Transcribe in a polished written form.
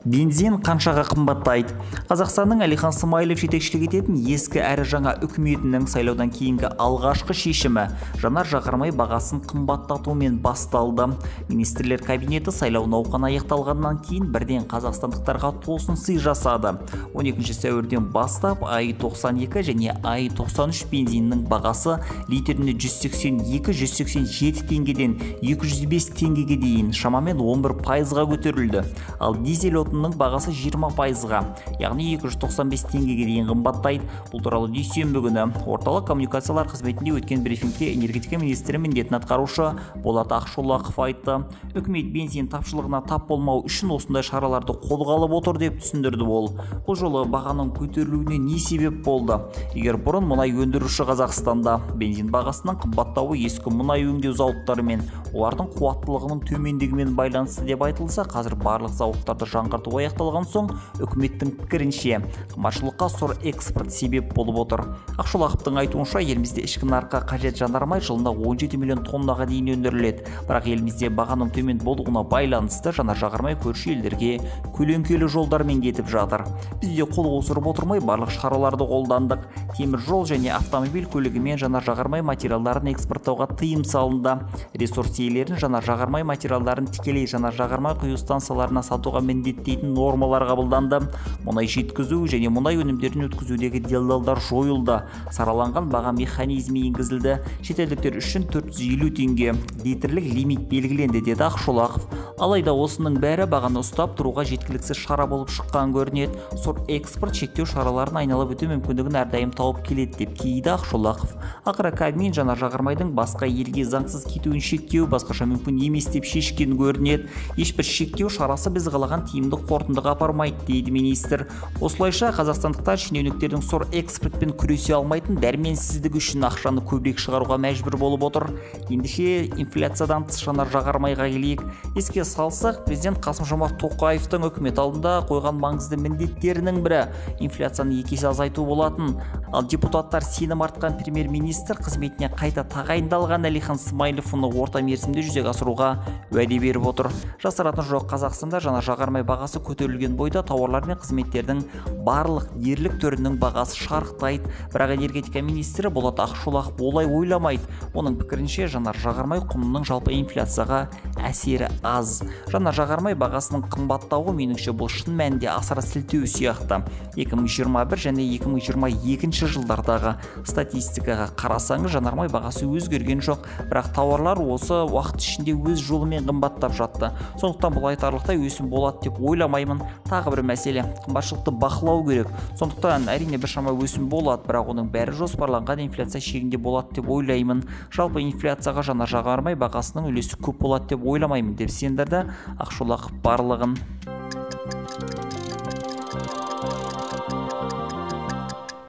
Бензин қаншаға қымбаттайды? Қазақстанның Әлихан Смайылов жетекшілік ететін ескі әрі жаңа үкіметінің сайлаудан кейінгі алғашқы шешімі жанар жағармай бағасын қымбаттатумен басталды. Министрлер кабинеті сайлау науқаны аяқталғаннан кейін бірден қазақстандықтарға тосын сый жасады. 12 сәуірден бастап АИ-92 және АИ-93 бензинінің бағасы литріне 182-187 теңгеден 205 теңгеге дейін шамамен 11%-ға көтерілді. Ал дизель отынның бағасы 20%-ға, яғни 295 теңгеге дейін қымбаттайды. Бұл туралы дүйсенбі күні орталық коммуникациялар қызметінде өткен брифингте энергетика министрі міндетін атқарушы Болат Ақшолақов айтты. Үкімет бензин тапшылығына тап болмау үшін осындай шараларды қолға алып отыр деп түсіндірді ол. Бұл жолы бағаның көтерілуіне не себеп болды? Егер бұрын мұнай өндіруші Қазақстанда бензин бағасының қымбаттауы ескі мұнай өңдеу зауыттары мен олардың қуаттылығының төмендігімен байланысты деп айтылса, қазір барлық зауыттарды жаңғырту аяқталған соң, үкіметтің пікірінше қымбатшылыққа сұр экспорт себеп болып отыр. Ақшолақовтың айтуынша, елімізде ішкі нарыққа қажет жанармай жылына 17 миллион тоннаға дейін өндіріледі. Бірақ елімізде бағаның төмен болуына байланысты жанар жағармай көрші елдерге көлеңкелі жолдармен кетіп жатыр. Біз де қол қусырып отырмай барлық шараларды қолдандық. Темір жол және автомобиль көлігімен жанар жағармай материалдарын экспорттауға тыйым салынды. Ресурс иелерін жанар жағармай материалдарын тікелей жанар жағармай құю станцияларына сатуға міндеттейтін нормалар қабылданды. Мұнай жеткізу және мұнай өнімдерін өткізудегі делдалдар жойылды. Сараланған баға механизмі енгізілді. Шетелдіктер үшін 450 теңге литрлік лимит белгіленді, деді Ақшолақов. Алайда осының бәрі бағаны ұстап тұруға жеткіліксіз шара болып шыққан көрінеді. Сұр экспорт шектеу шараларын айналып өту мүмкіндігін әрдайым тауып келеді деп кейді Ақшолақов. Ақыры Кабмин жанар жағармайдың басқа елге заңсыз кетуін шектеу басқаша мүмкін емес деп шешкен көрінеді. Ешбір шектеу шарасы біз қалаған тиімді қорытындыға апармайды, дейді министр. Осылайша қазақстандықтар шенеуніктердің сұр экспортпен күресе алмайтын дәрменсіздігі үшін ақшаны көбірек шығаруға мәжбүр болып отыр. Ендеше инфляциядан тыс жанар жағармайға келейік. Еске салсақ, президент Қасым-Жомарт Тоқаевтың үкімет алдында қойған маңызды міндеттерінің бірі инфляцияны 2 есе азайту болатын. Ал депутаттар сенім артқан премьер-министр қызметіне қайта тағайындалған Әлихан Смайылов оны орта мерзімде жүзеге асыруға уәде беріп отыр. Жасыратын жоқ, Қазақстанда жанар жағармай бағасы көтерілген бойда тауарлар мен қызметтердің барлық дерлік түрінің бағасы шарықтайды. Бірақ энергетика министрі Болат Ақшолақов олай ойламайды. Оның пікірінше, жанар жағармай құнының жалпы инфляцияға әсері аз. Жанар жағармай бағасының қымбаттауы меніңше бұл шын мәнінде асыра сілтеу сияқты. 2021 және 2022 жылдардағы статистикаға қарасаңыз, жанармай бағасы өзгерген жоқ, бірақ тауарлар осы уақыт ішінде өз жолымен қымбаттап жатты. Сондықтан бұл айтарлықтай өсім болады деп ойламаймын. Тағы бір мәселе, қымбатшылықты бақылау керек. Сондықтан әрине біршама өсім болады, бірақ оның бәрі жоспарланған инфляция шегінде болады деп ойлаймын. Жалпы инфляцияға жанар жағармай бағасының үлесі көп болады деп ойламаймын деп сендірді Ақшолақов барлығын.